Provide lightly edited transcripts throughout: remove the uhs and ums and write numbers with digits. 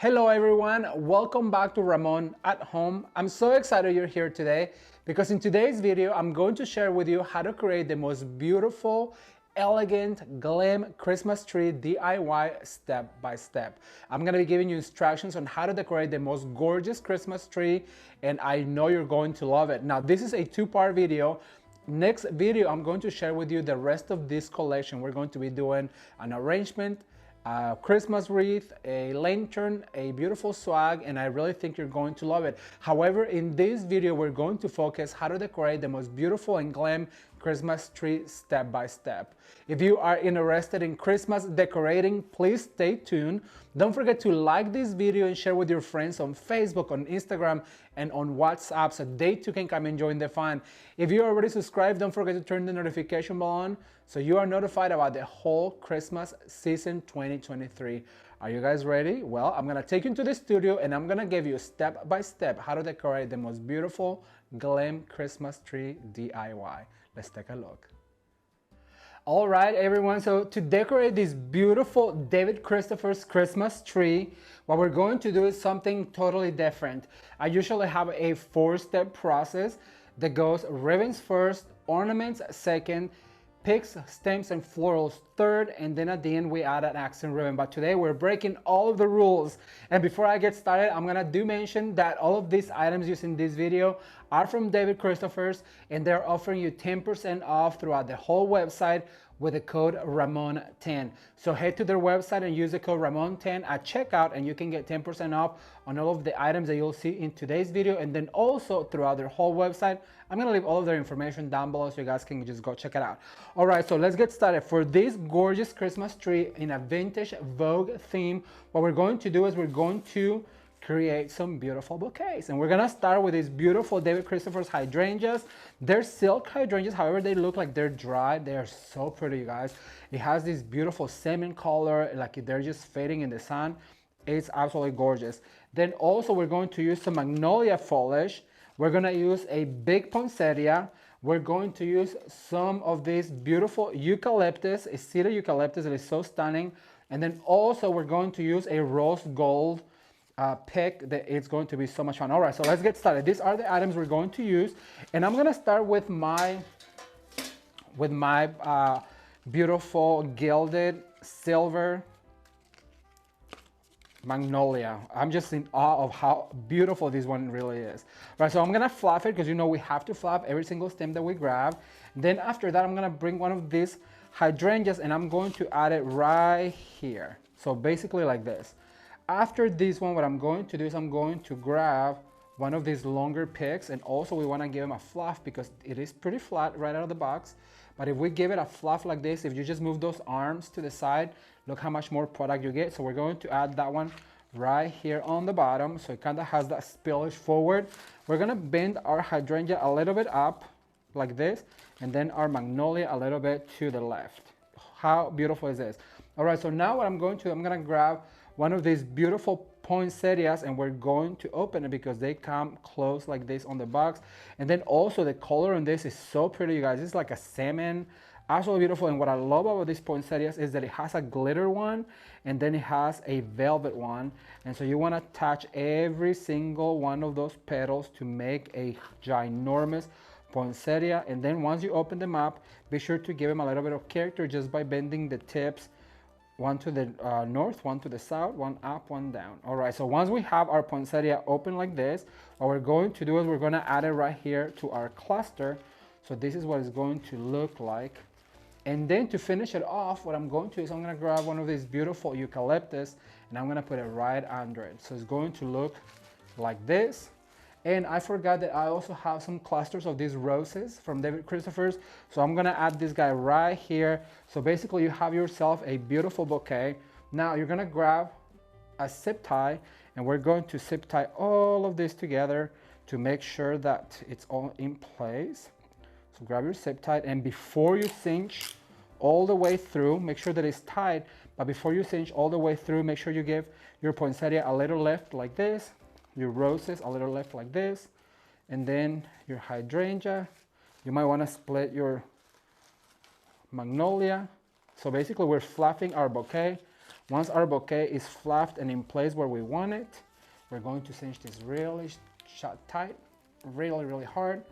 Hello everyone, welcome back to Ramon at Home. I'm so excited you're here today because in today's video I'm going to share with you how to create the most beautiful, elegant, glam Christmas tree DIY step by step. I'm going to be giving you instructions on how to decorate the most gorgeous Christmas tree, and I know you're going to love it. Now this is a two-part video. Next video I'm going to share with you the rest of this collection. We're going to be doing an arrangement, a Christmas wreath, a lantern, a beautiful swag, and I really think you're going to love it. However, in this video, we're going to focus how to decorate the most beautiful and glam Christmas tree step by step. If you are interested in Christmas decorating, please stay tuned. Don't forget to like this video and share with your friends on Facebook, on Instagram, and on WhatsApp so they too can come and join the fun. If you're already subscribed, don't forget to turn the notification bell on so you are notified about the whole Christmas season 2023. Are you guys ready? Well, I'm gonna take you into the studio and I'm gonna give you step by step how to decorate the most beautiful glam Christmas tree DIY. Let's take a look. All right, everyone, so to decorate this beautiful David Christopher's Christmas tree, what we're going to do is something totally different. I usually have a 4-step process that goes ribbons first, ornaments second, picks, stems, and florals third, and then at the end we add an accent ribbon. But today we're breaking all of the rules. And before I get started, I'm gonna mention that all of these items used in this video are from David Christopher's, and they're offering you 10% off throughout the whole website with the code Ramon10. So head to their website and use the code Ramon10 at checkout, and you can get 10% off on all of the items that you'll see in today's video, and then also throughout their whole website. I'm gonna leave all of their information down below so you guys can just go check it out. All right, so let's get started. For this gorgeous Christmas tree in a vintage Vogue theme, what we're going to do is we're going to create some beautiful bouquets, and we're gonna start with these beautiful David Christopher's hydrangeas. They're silk hydrangeas, however they look like they're dry. They are so pretty, you guys. It has this beautiful salmon color, like they're just fading in the sun. It's absolutely gorgeous. Then also we're going to use some magnolia foliage. We're gonna use a big poinsettia. We're going to use some of this beautiful eucalyptus, a cedar eucalyptus that is so stunning. And then also we're going to use a rose gold pick that it's going to be so much fun. All right, so let's get started. These are the items we're going to use, and I'm gonna start with my beautiful gilded silver magnolia. I'm just in awe of how beautiful this one really is. All right, so I'm gonna fluff it because you know we have to fluff every single stem that we grab. Then after that, I'm gonna bring one of these hydrangeas and I'm going to add it right here. So basically like this. After this one, what I'm going to do is I'm going to grab one of these longer picks, and also we want to give them a fluff because it is pretty flat right out of the box. But if we give it a fluff like this, if you just move those arms to the side, look how much more product you get. So we're going to add that one right here on the bottom, so it kind of has that spillage forward. We're going to bend our hydrangea a little bit up like this, and then our magnolia a little bit to the left. How beautiful is this? All right, so now what I'm going to grab one of these beautiful poinsettias, and we're going to open it because they come close like this on the box. And then also the color on this is so pretty, you guys. It's like a salmon, absolutely beautiful. And what I love about these poinsettias is that it has a glitter one, and then it has a velvet one. And so you want to touch every single one of those petals to make a ginormous poinsettia. And then once you open them up, be sure to give them a little bit of character just by bending the tips, one to the north, one to the south, one up, one down. All right, so once we have our poinsettia open like this, what we're going to do is we're gonna add it right here to our cluster. So this is what it's going to look like. And then to finish it off, what I'm going to do is I'm gonna grab one of these beautiful eucalyptus and I'm gonna put it right under it. So it's going to look like this. And I forgot that I also have some clusters of these roses from David Christopher's. So I'm gonna add this guy right here. So basically you have yourself a beautiful bouquet. Now you're gonna grab a zip tie, and we're going to zip tie all of this together to make sure that it's all in place. So grab your zip tie, and before you cinch all the way through, make sure that it's tight, but before you cinch all the way through, make sure you give your poinsettia a little lift like this, your roses a little left like this, and then your hydrangea. You might want to split your magnolia. So basically we're fluffing our bouquet Once our bouquet is fluffed and in place where we want it, we're going to cinch this really shut tight, really hard.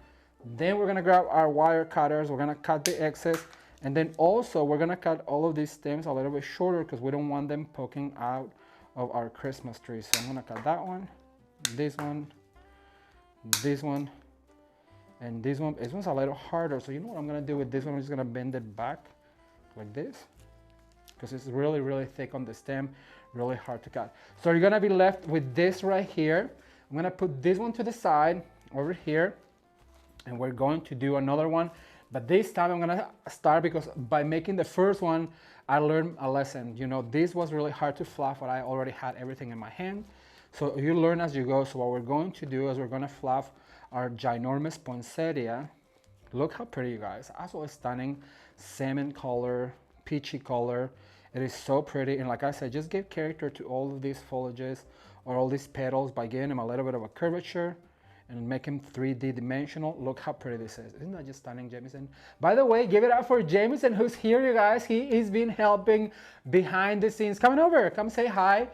Then we're gonna grab our wire cutters, we're gonna cut the excess, and then also we're gonna cut all of these stems a little bit shorter because we don't want them poking out of our Christmas tree. So I'm gonna cut that one, this one, this one, and this one. This one's a little harder, so you know what I'm gonna do with this one? I'm just gonna bend it back like this because it's really thick on the stem, really hard to cut. So you're gonna be left with this right here. I'm gonna put this one to the side over here, and we're going to do another one. But this time I'm gonna start because by making the first one, I learned a lesson. You know, this was really hard to fluff, but I already had everything in my hand. So you learn as you go. So what we're going to do is we're gonna fluff our ginormous poinsettia. Look how pretty, you guys. Absolutely stunning. Salmon color, peachy color. It is so pretty. And like I said, just give character to all of these foliages or all these petals by giving them a little bit of a curvature and make them 3D dimensional. Look how pretty this is. Isn't that just stunning, Jamison? By the way, give it up for Jamison, who's here, you guys. He's been helping behind the scenes. Come on over, come say hi.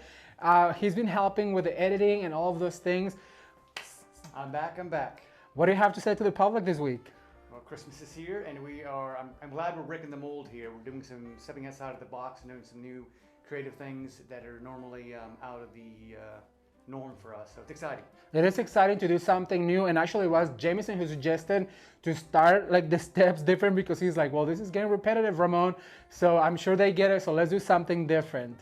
He's been helping with the editing and all of those things. I'm back. What do you have to say to the public this week? Well, Christmas is here, and I'm glad we're breaking the mold here. We're doing some stepping outside of the box and doing some new creative things that are normally out of the norm for us. So it's exciting. It is exciting to do something new, and actually it was Jamison who suggested to start like the steps different because he's like, well, this is getting repetitive, Ramon. So I'm sure they get it. So let's do something different.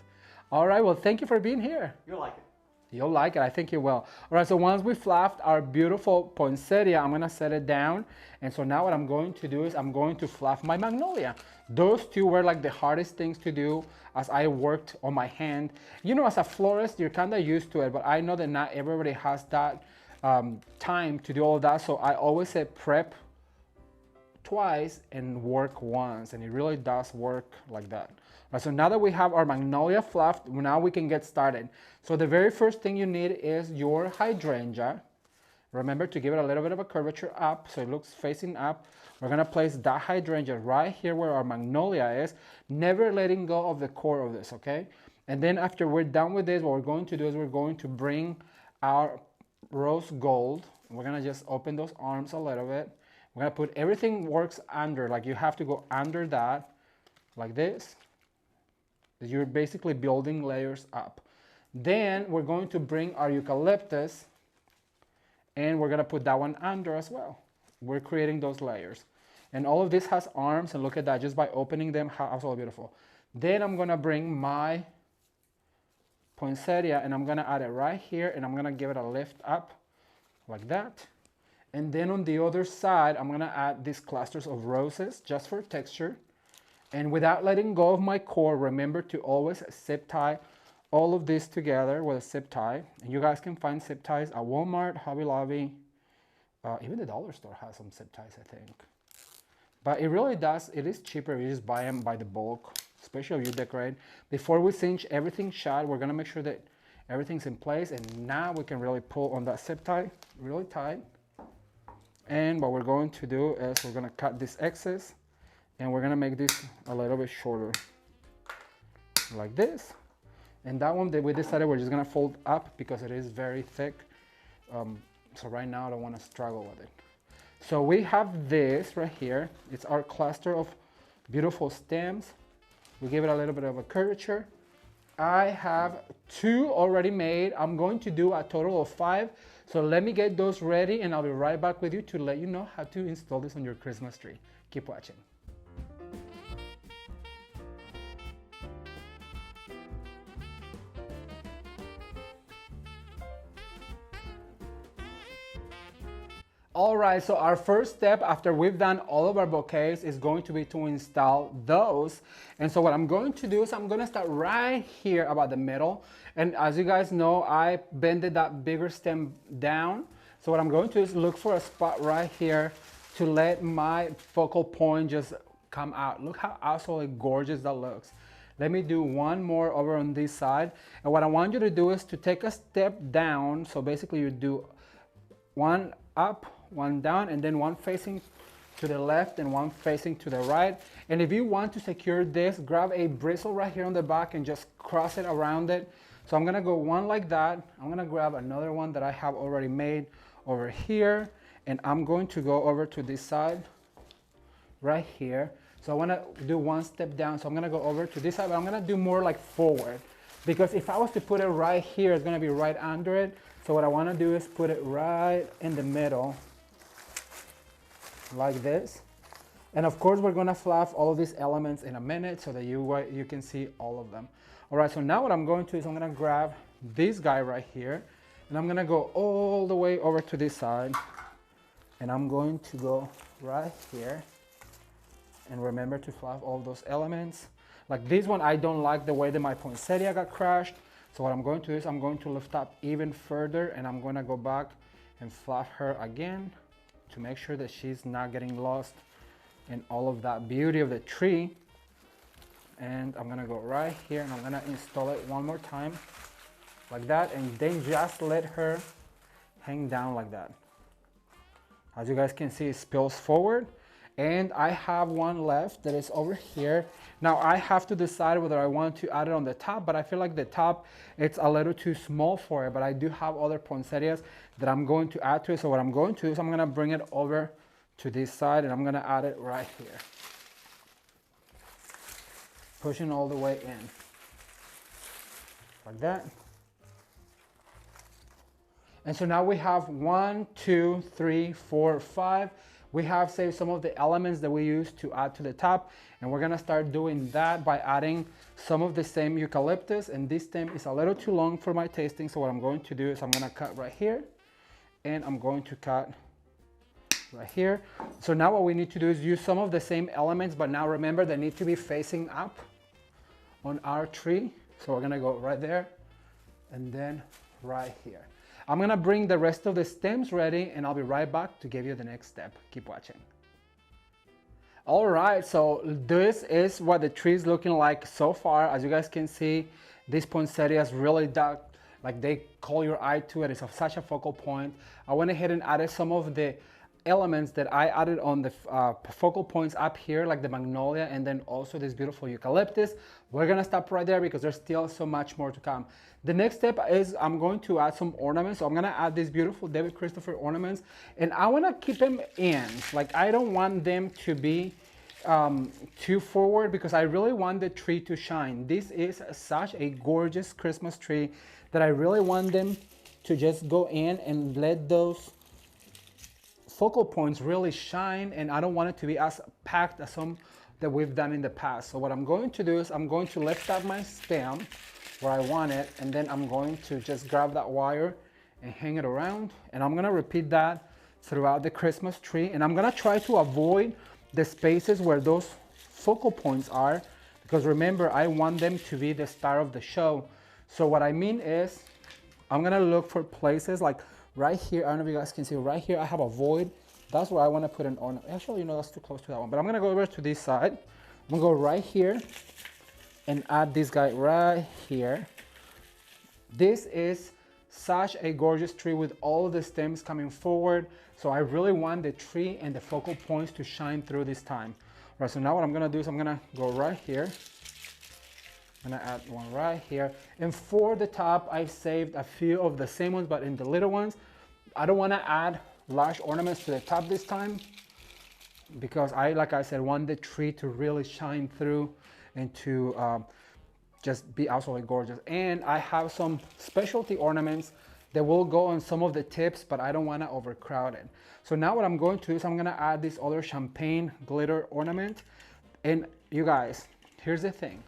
All right. Well, thank you for being here. You'll like it. You'll like it. I think you will. All right. So once we fluffed our beautiful poinsettia, I'm going to set it down. And so now what I'm going to do is I'm going to fluff my magnolia. Those two were like the hardest things to do as I worked on my hand. You know, as a florist, you're kind of used to it, but I know that not everybody has that time to do all that. So I always say prep twice and work once, and it really does work like that. Right, so now that we have our magnolia fluffed, now we can get started. So the very first thing you need is your hydrangea. Remember to give it a little bit of a curvature up so it looks facing up. We're gonna place that hydrangea right here where our magnolia is, never letting go of the core of this, okay? And then after we're done with this, what we're going to do is we're going to bring our rose gold. We're gonna just open those arms a little bit. We're gonna put everything works under, like you have to go under that, like this. You're basically building layers up. Then we're going to bring our eucalyptus and we're gonna put that one under as well. We're creating those layers. And all of this has arms, and look at that, just by opening them, how absolutely beautiful. Then I'm gonna bring my poinsettia and I'm gonna add it right here and I'm gonna give it a lift up like that. And then on the other side, I'm gonna add these clusters of roses just for texture. And without letting go of my core, remember to always zip tie all of this together with a zip tie. And you guys can find zip ties at Walmart, Hobby Lobby, even the dollar store has some zip ties, I think. But it really does, it is cheaper if you just buy them by the bulk, especially if you decorate. Before we cinch everything shut, we're gonna make sure that everything's in place, and now we can really pull on that zip tie really tight. And what we're going to do is we're gonna cut this excess, and we're gonna make this a little bit shorter, like this. And that one that we decided we're just gonna fold up because it is very thick. So right now I don't wanna struggle with it. So we have this right here. It's our cluster of beautiful stems. We give it a little bit of a curvature. I have 2 already made. I'm going to do a total of 5. So let me get those ready and I'll be right back with you to let you know how to install this on your Christmas tree. Keep watching. All right, so our first step after we've done all of our bouquets is going to be to install those. And so what I'm going to do is I'm gonna start right here about the middle. And as you guys know, I bended that bigger stem down. So what I'm going to do is look for a spot right here to let my focal point just come out. Look how absolutely gorgeous that looks. Let me do one more over on this side. And what I want you to do is to take a step down. So basically you do one up, one down, and then one facing to the left and one facing to the right. And if you want to secure this, grab a bristle right here on the back and just cross it around it. So I'm gonna go one like that. I'm gonna grab another one that I have already made over here, and I'm going to go over to this side right here. So I wanna do one step down. So I'm gonna go over to this side, but I'm gonna do more like forward, because if I was to put it right here, it's gonna be right under it. So what I wanna do is put it right in the middle, like this. And of course, we're gonna fluff all of these elements in a minute so that you can see all of them. All right, so now what I'm going to is I'm gonna grab this guy right here, and I'm gonna go all the way over to this side, and I'm going to go right here. And remember to fluff all those elements. Like this one, I don't like the way that my poinsettia got crashed. So what I'm going to do is I'm going to lift up even further, and I'm gonna go back and fluff her again to make sure that she's not getting lost in all of that beauty of the tree. And I'm gonna go right here, and I'm gonna install it one more time like that, and then just let her hang down like that. As you guys can see, it spills forward. And I have one left that is over here. Now I have to decide whether I want to add it on the top, but I feel like the top, it's a little too small for it, but I do have other poinsettias that I'm going to add to it. So what I'm going to do is I'm gonna bring it over to this side, and I'm gonna add it right here. Pushing all the way in, like that. And so now we have 1, 2, 3, 4, 5. We have saved some of the elements that we used to add to the top, and we're gonna start doing that by adding some of the same eucalyptus. And this stem is a little too long for my tasting, so what I'm going to do is I'm gonna cut right here, and I'm going to cut right here. So now what we need to do is use some of the same elements, but now remember they need to be facing up on our tree. So we're gonna go right there, and then right here. I'm gonna bring the rest of the stems ready, and I'll be right back to give you the next step. Keep watching. All right, so this is what the tree is looking like so far. As you guys can see, this poinsettia is really dark, like they call your eye to it. It's such a focal point. I went ahead and added some of the elements that I added on the focal points up here, like the magnolia, and then also this beautiful eucalyptus. We're gonna stop right there because there's still so much more to come. The next step is I'm going to add some ornaments. So I'm gonna add these beautiful David Christopher ornaments, and I wanna keep them in. Like I don't want them to be too forward, because I really want the tree to shine. This is such a gorgeous Christmas tree that I really want them to just go in and let those focal points really shine, and I don't want it to be as packed as some that we've done in the past. So what I'm going to do is I'm going to lift up my stem where I want it, and then I'm going to just grab that wire and hang it around, and I'm gonna repeat that throughout the Christmas tree. And I'm gonna try to avoid the spaces where those focal points are, because remember, I want them to be the star of the show. So what I mean is I'm gonna look for places like right here. I don't know if you guys can see right here, I have a void. That's where I want to put an ornament. Actually, you know, that's too close to that one, but I'm gonna go over to this side. I'm gonna go right here and add this guy right here. This is such a gorgeous tree with all the stems coming forward. So I really want the tree and the focal points to shine through this time. All right, so now what I'm gonna do is I'm gonna go right here. I'm gonna add one right here. And for the top, I've saved a few of the same ones, but in the little ones. I don't wanna add large ornaments to the top this time, because like I said, want the tree to really shine through and to just be absolutely gorgeous. And I have some specialty ornaments that will go on some of the tips, but I don't want to overcrowd it. So now what I'm going to do is I'm going to add this other champagne glitter ornament. And you guys, here's the thing.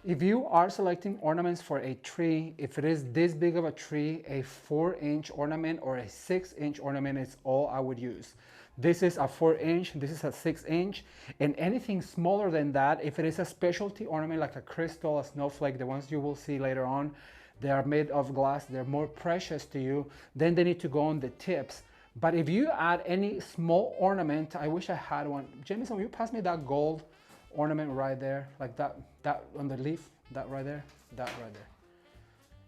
If you are selecting ornaments for a tree, if it is this big of a tree, a 4-inch ornament or a 6-inch ornament is all I would use. This is a 4-inch, this is a 6-inch, and anything smaller than that, if it is a specialty ornament like a crystal, a snowflake, the ones you will see later on, they are made of glass, they're more precious to you, then they need to go on the tips. But if you add any small ornament, I wish I had one. Jameson, will you pass me that gold ornament right there, like that on the leaf, that right there, that right there.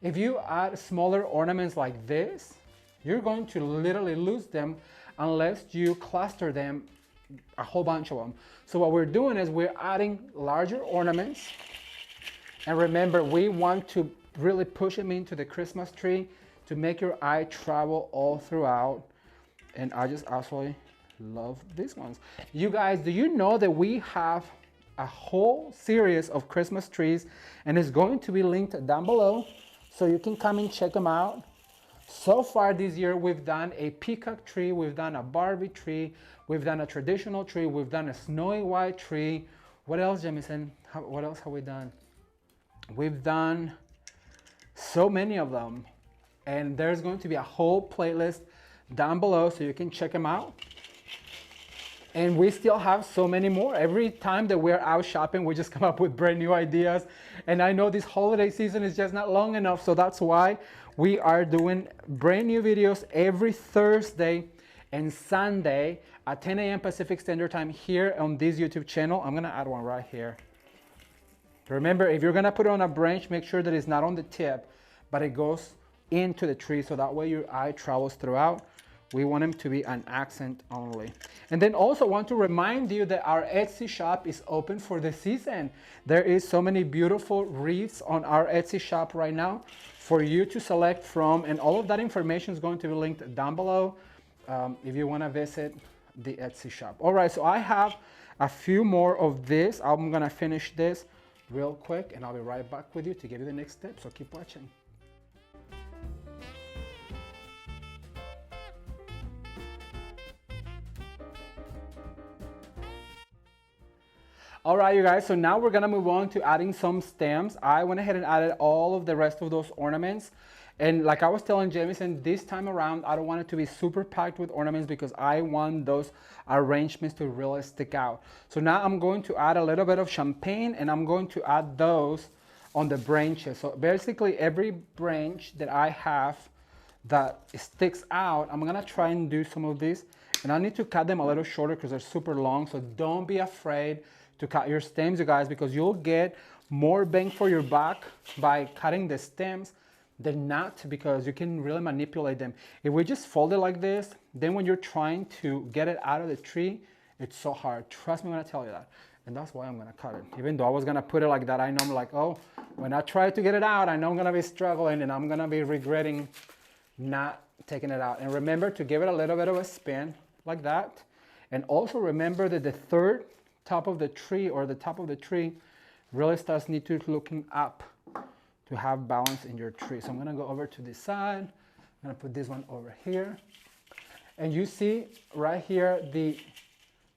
If you add smaller ornaments like this, you're going to literally lose them unless you cluster them a whole bunch of them. So what we're doing is we're adding larger ornaments. And remember, we want to really push them into the Christmas tree to make your eye travel all throughout. And I just absolutely love these ones. You guys, do you know that we have a whole series of Christmas trees, and it's going to be linked down below so you can come and check them out. So far this year, we've done a peacock tree, we've done a Barbie tree, we've done a traditional tree, we've done a snowy white tree. What else, Jamison? What else have we done? We've done so many of them, and there's going to be a whole playlist down below so you can check them out. And we still have so many more. Every time that we're out shopping, we just come up with brand new ideas. And I know this holiday season is just not long enough, so that's why we are doing brand new videos every Thursday and Sunday at 10 a.m. Pacific Standard Time here on this YouTube channel. I'm gonna add one right here. Remember, if you're gonna put it on a branch, make sure that it's not on the tip, but it goes into the tree, so that way your eye travels throughout. We want them to be an accent only. And then also want to remind you that our Etsy shop is open for the season. There is so many beautiful wreaths on our Etsy shop right now for you to select from, and all of that information is going to be linked down below if you want to visit the Etsy shop. All right, so I have a few more of this. I'm gonna finish this real quick and I'll be right back with you to give you the next step, so keep watching. All right, you guys, so now we're gonna move on to adding some stems. I went ahead and added all of the rest of those ornaments. And like I was telling Jamison, this time around, I don't want it to be super packed with ornaments because I want those arrangements to really stick out. So now I'm going to add a little bit of champagne, and I'm going to add those on the branches. So basically every branch that I have that sticks out, I'm gonna try and do some of these. And I need to cut them a little shorter because they're super long. So don't be afraid to cut your stems, you guys, because you'll get more bang for your buck by cutting the stems than not, because you can really manipulate them. If we just fold it like this, then when you're trying to get it out of the tree, it's so hard. Trust me when I tell you that. And that's why I'm gonna cut it. Even though I was gonna put it like that, I know I'm like, oh, when I try to get it out, I know I'm gonna be struggling and I'm gonna be regretting not taking it out. And remember to give it a little bit of a spin like that. And also remember that the third top of the tree, or the top of the tree, really starts need to looking up to have balance in your tree. So I'm gonna go over to this side. I'm gonna put this one over here. And you see right here, the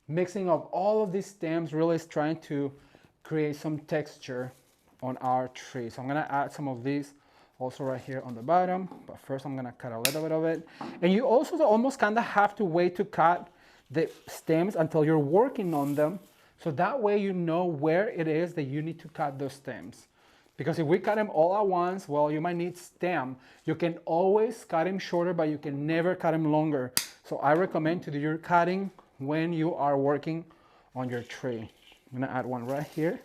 mixing of all of these stems really is trying to create some texture on our tree. So I'm gonna add some of these also right here on the bottom, but first I'm gonna cut a little bit of it. And you also almost kind of have to wait to cut the stems until you're working on them. So that way you know where it is that you need to cut those stems. Because if we cut them all at once, well, you might need stem. You can always cut them shorter, but you can never cut them longer. So I recommend to do your cutting when you are working on your tree. I'm gonna add one right here.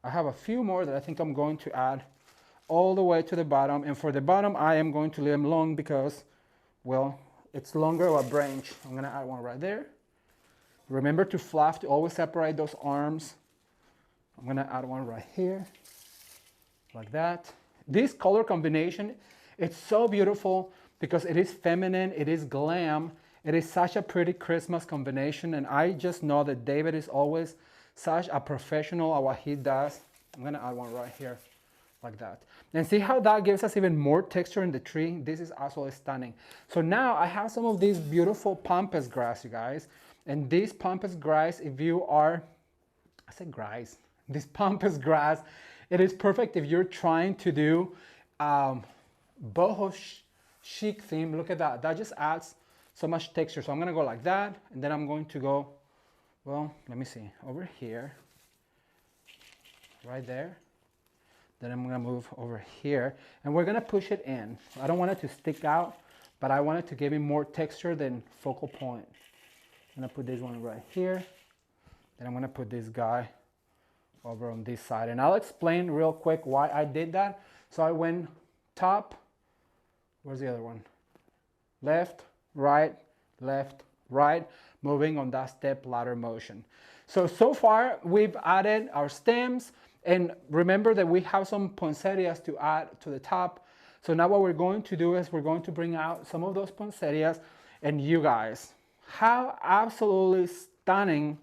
I have a few more that I think I'm going to add all the way to the bottom. And for the bottom, I am going to leave them long because, well, it's longer of a branch. I'm gonna add one right there. Remember to fluff, to always separate those arms. I'm gonna add one right here, like that. This color combination, it's so beautiful because it is feminine, it is glam, it is such a pretty Christmas combination, and I just know that David is always such a professional at what he does. I'm gonna add one right here, like that. And see how that gives us even more texture in the tree? This is absolutely stunning. So now I have some of these beautiful pampas grass, you guys. And this pampas grass, if you are, I said grass, this pampas grass, it is perfect if you're trying to do boho chic theme. Look at that, that just adds so much texture. So I'm gonna go like that, and then I'm going to go, well, let me see, over here, right there. Then I'm gonna move over here, and we're gonna push it in. I don't want it to stick out, but I want it to give me more texture than focal point. I'm gonna put this one right here. Then I'm gonna put this guy over on this side. And I'll explain real quick why I did that. So I went top, where's the other one? Left, right, right? Moving on that step ladder motion. So far we've added our stems, and remember that we have some poinsettias to add to the top. So now what we're going to do is we're going to bring out some of those poinsettias, and you guys, how absolutely stunning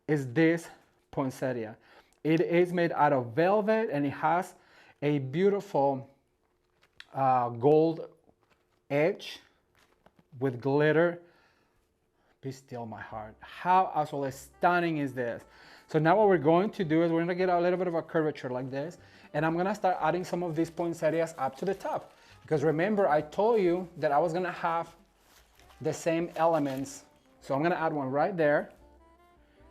is this poinsettia? It is made out of velvet, and it has a beautiful gold edge with glitter. Be still, my heart. How absolutely stunning is this? So now what we're going to do is we're gonna get a little bit of a curvature like this, and I'm gonna start adding some of these poinsettias up to the top. Because remember, I told you that I was gonna have the same elements. So I'm gonna add one right there.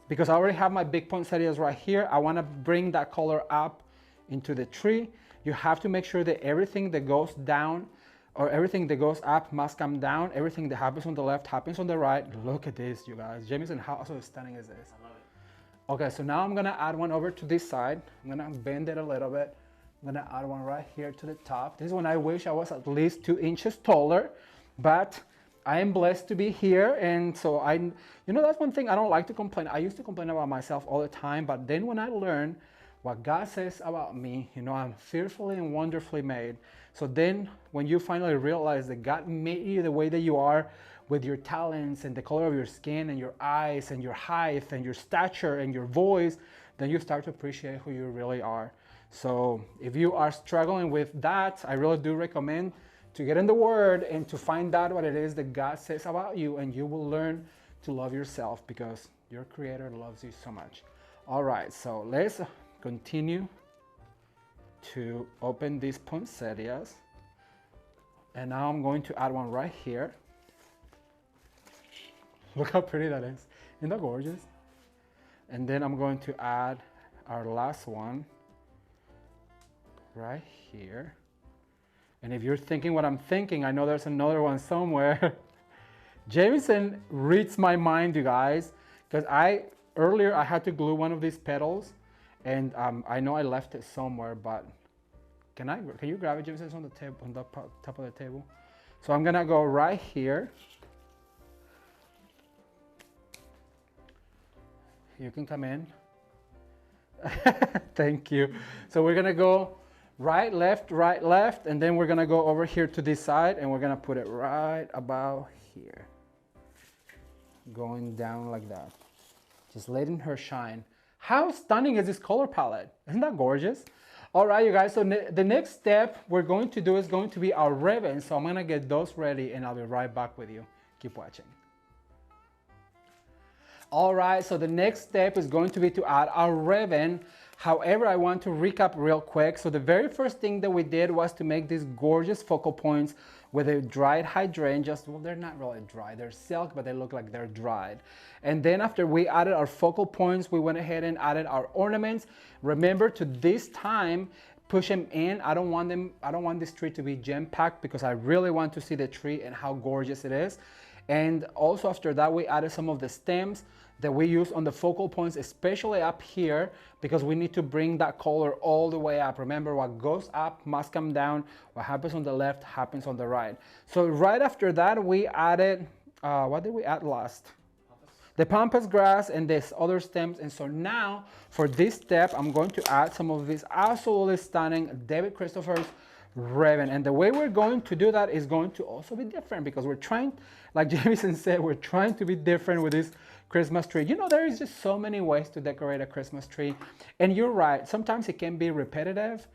Because I already have my big poinsettias right here, I wanna bring that color up into the tree. You have to make sure that everything that goes down or everything that goes up must come down. Everything that happens on the left happens on the right. Look at this, you guys. Jamison, how so stunning is this? I love it. Okay, so now I'm gonna add one over to this side. I'm gonna bend it a little bit. I'm gonna add one right here to the top. This is when I wish I was at least 2 inches taller, but I am blessed to be here. And so that's one thing I don't like to complain. I used to complain about myself all the time, but then when I learned what God says about me, I'm fearfully and wonderfully made. So then when you finally realize that God made you the way that you are, with your talents and the color of your skin and your eyes and your height and your stature and your voice, then you start to appreciate who you really are. So if you are struggling with that, I really do recommend to get in the Word and to find out what it is that God says about you, and you will learn to love yourself because your Creator loves you so much. All right, so let's continue to open these poinsettias. And now I'm going to add one right here. Look how pretty that is. Isn't that gorgeous? And then I'm going to add our last one right here. And if you're thinking what I'm thinking, I know there's another one somewhere. Jameson reads my mind, you guys, because earlier I had to glue one of these petals, and I know I left it somewhere, but can you grab it, Jameson? It's on the table, on the top of the table. So I'm gonna go right here. You can come in. Thank you. So we're gonna go right, left, and then we're gonna go over here to this side, and we're gonna put it right about here. Going down like that. Just letting her shine. How stunning is this color palette? Isn't that gorgeous? All right, you guys, so the next step we're going to do is going to be our ribbons. So I'm gonna get those ready, and I'll be right back with you. Keep watching. All right, so the next step is going to be to add our ribbon. However, I want to recap real quick. So the very first thing that we did was to make these gorgeous focal points with a dried hydrangeas. Well, they're not really dry, they're silk, but they look like they're dried. And then after we added our focal points, we went ahead and added our ornaments. Remember to this time, push them in. I don't want this tree to be jam-packed because I really want to see the tree and how gorgeous it is. And also after that, we added some of the stems that we use on the focal points, especially up here, because we need to bring that color all the way up. Remember, what goes up must come down. What happens on the left happens on the right. So right after that, we added, what did we add last? The pampas grass and this other stems. And so now for this step, I'm going to add some of this absolutely stunning David Christopher's ribbon. And the way we're going to do that is going to also be different, because we're trying, like Jameson said, we're trying to be different with this Christmas tree. There is just so many ways to decorate a Christmas tree. And you're right, sometimes it can be repetitive.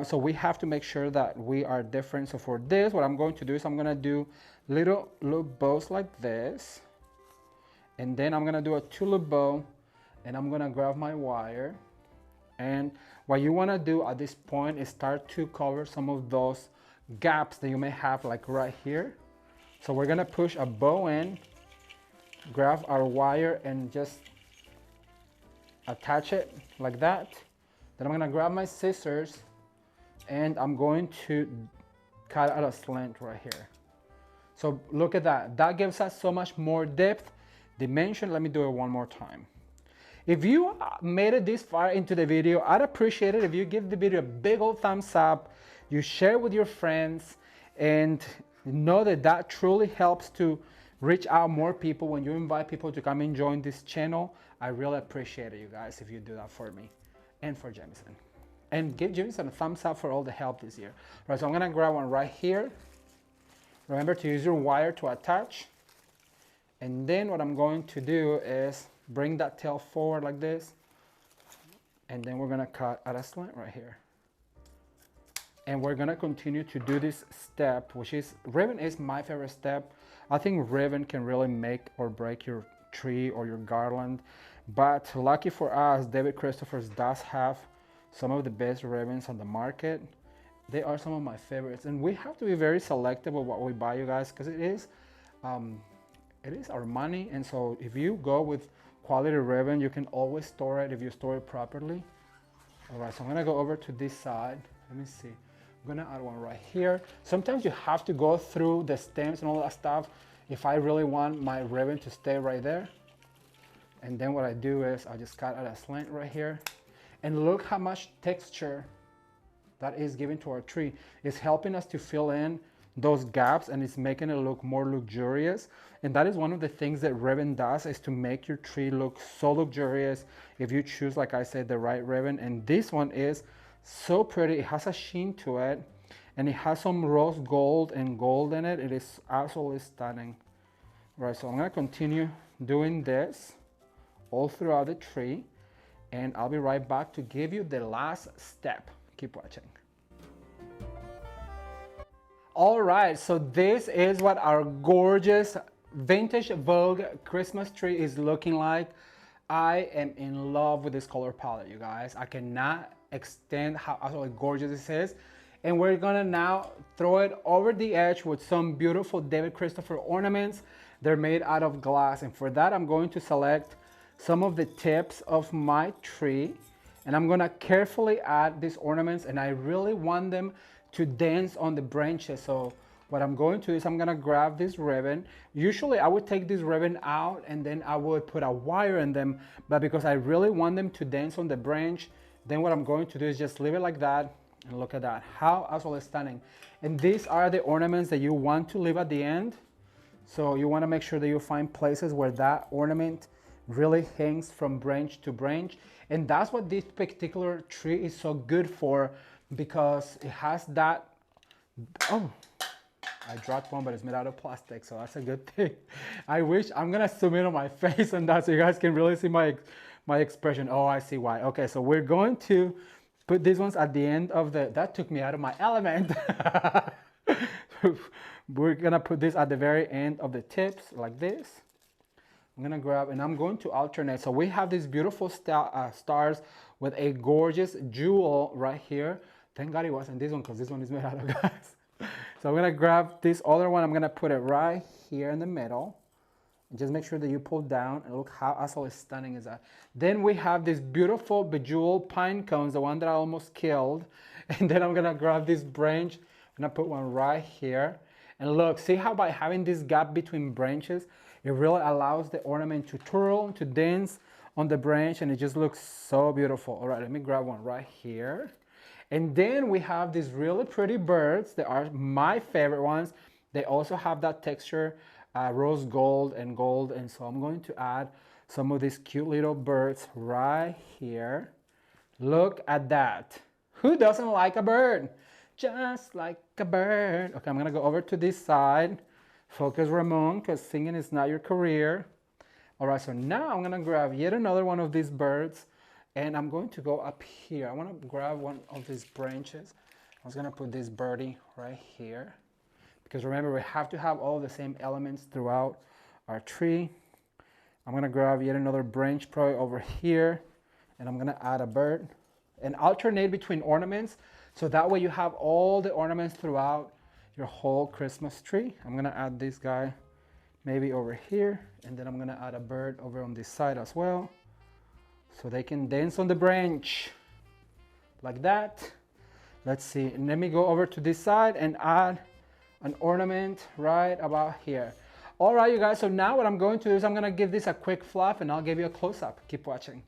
So we have to make sure that we are different. So for this, what I'm going to do is I'm gonna do little bows like this. And then I'm gonna do a tulip bow, and I'm gonna grab my wire. And what you wanna do at this point is start to cover some of those gaps that you may have, like right here. So we're gonna push a bow in, grab our wire, and just attach it like that. Then I'm gonna grab my scissors, and I'm going to cut out a slant right here. So look at that. That gives us so much more depth, dimension. Let me do it one more time. If you made it this far into the video, I'd appreciate it if you give the video a big old thumbs up, you share with your friends, and know that that truly helps to reach out more people, when you invite people to come and join this channel, I really appreciate it, you guys, if you do that for me and for Jameson. And give Jameson a thumbs up for all the help this year. All right, so I'm gonna grab one right here. Remember to use your wire to attach. And then what I'm going to do is bring that tail forward like this. And then we're gonna cut at a slant right here. And we're gonna continue to do this step, which is, ribbon is my favorite step. I think ribbon can really make or break your tree or your garland. But lucky for us, David Christopher's does have some of the best ribbons on the market. They are some of my favorites. And we have to be very selective of what we buy, you guys, because it is our money. And so if you go with quality ribbon, you can always store it if you store it properly. All right, so I'm gonna go over to this side. Let me see. I'm gonna add one right here. Sometimes you have to go through the stems and all that stuff if I really want my ribbon to stay right there. And then what I do is I just cut at a slant right here. And look how much texture that is given to our tree. It's helping us to fill in those gaps, and it's making it look more luxurious. And that is one of the things that ribbon does, is to make your tree look so luxurious if you choose, like I said, the right ribbon. And this one is so pretty. It has a sheen to it, and it has some rose gold and gold in it. It is absolutely stunning. Right, so I'm gonna continue doing this all throughout the tree, and I'll be right back to give you the last step. Keep watching. All right, so this is what our gorgeous vintage Vogue Christmas tree is looking like. I am in love with this color palette, you guys. I cannot extend how absolutely gorgeous this is. And we're gonna now throw it over the edge with some beautiful David Christopher ornaments. They're made out of glass. And for that, I'm going to select some of the tips of my tree, and I'm gonna carefully add these ornaments, and I really want them to dance on the branches. So what I'm going to do is I'm gonna grab this ribbon. Usually I would take this ribbon out and then I would put a wire in them, but because I really want them to dance on the branch, then what I'm going to do is just leave it like that. And look at that, how absolutely stunning. And these are the ornaments that you want to leave at the end. So you wanna make sure that you find places where that ornament really hangs from branch to branch. And that's what this particular tree is so good for, because it has that, oh, I dropped one, but it's made out of plastic, so that's a good thing. I wish, I'm gonna zoom in on my face on that so you guys can really see my expression. Oh, I see why. Okay, so we're going to put these ones at the end of the, that took me out of my element. We're gonna put this at the very end of the tips like this. I'm gonna grab, and I'm going to alternate. So we have these beautiful stars with a gorgeous jewel right here. Thank God it wasn't this one, because this one is made out of glass. So I'm gonna grab this other one. I'm gonna put it right here in the middle. And just make sure that you pull down, and look how absolutely stunning is that. Then we have this beautiful bejeweled pine cones, the one that I almost killed. And then I'm gonna grab this branch. I'm gonna put one right here. And look, see how by having this gap between branches, it really allows the ornament to twirl, to dance on the branch, and it just looks so beautiful. All right, let me grab one right here. And then we have these really pretty birds. They are my favorite ones. They also have that texture, rose gold, and so I'm going to add some of these cute little birds right here. Look at that. Who doesn't like a bird? Just like a bird. Okay, I'm gonna go over to this side. Focus, Ramon, because singing is not your career. All right, so now I'm gonna grab yet another one of these birds, and I'm going to go up here. I wanna grab one of these branches. I was gonna put this birdie right here, because remember, we have to have all the same elements throughout our tree. I'm gonna grab yet another branch probably over here, and I'm gonna add a bird and alternate between ornaments, so that way you have all the ornaments throughout your whole Christmas tree. I'm gonna add this guy maybe over here, and then I'm gonna add a bird over on this side as well, so they can dance on the branch like that. Let's see, and let me go over to this side and add an ornament right about here. All right, you guys, so now what I'm going to do is I'm gonna give this a quick fluff, and I'll give you a close-up. Keep watching.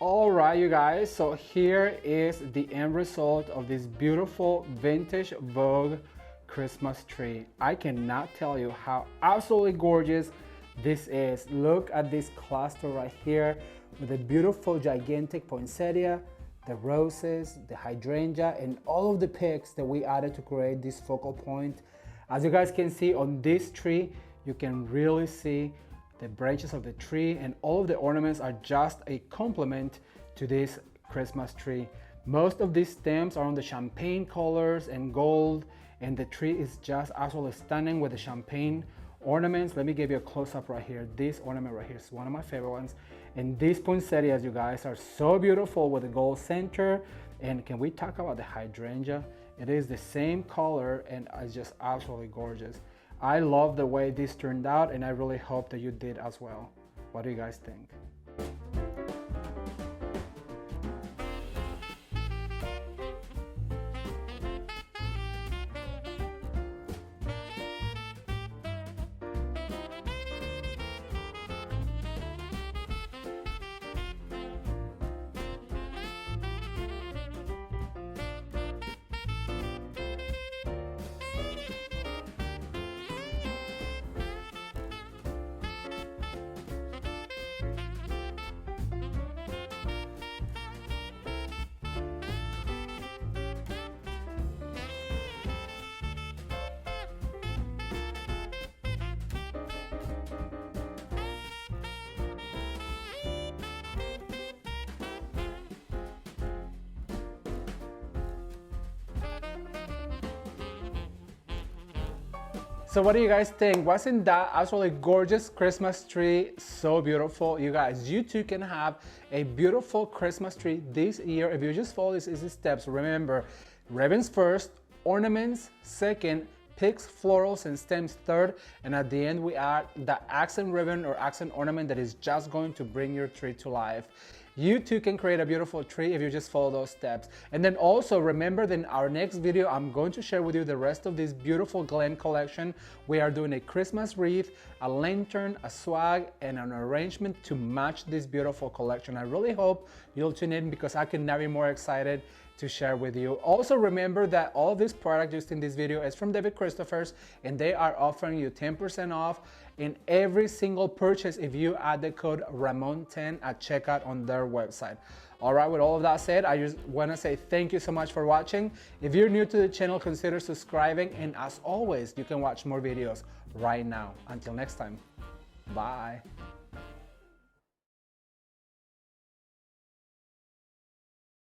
All right, you guys, so here is the end result of this beautiful vintage Vogue Christmas tree. I cannot tell you how absolutely gorgeous this is. Look at this cluster right here with the beautiful gigantic poinsettia, the roses, the hydrangea, and all of the picks that we added to create this focal point. As you guys can see on this tree, you can really see the branches of the tree, and all of the ornaments are just a complement to this Christmas tree. Most of these stems are on the champagne colors and gold, and the tree is just absolutely stunning with the champagne ornaments. Let me give you a close-up right here. This ornament right here is one of my favorite ones. And these poinsettias, you guys, are so beautiful with the gold center. And can we talk about the hydrangea? It is the same color and it's just absolutely gorgeous. I love the way this turned out, and I really hope that you did as well. What do you guys think? So what do you guys think? Wasn't that absolutely gorgeous Christmas tree so beautiful? You guys, you too can have a beautiful Christmas tree this year if you just follow these easy steps. Remember, ribbons first, ornaments second, picks, florals, and stems third, and at the end we add the accent ribbon or accent ornament that is just going to bring your tree to life. You too can create a beautiful tree if you just follow those steps. And then also remember that in our next video, I'm going to share with you the rest of this beautiful GLAM collection. We are doing a Christmas wreath, a lantern, a swag, and an arrangement to match this beautiful collection. I really hope you'll tune in because I could not be more excited to share with you. Also remember that all of this product used in this video is from David Christopher's, and they are offering you 10% off in every single purchase if you add the code Ramon10 at checkout on their website. All right, with all of that said, I just want to say thank you so much for watching. If you're new to the channel, consider subscribing, and as always, you can watch more videos right now. Until next time, bye.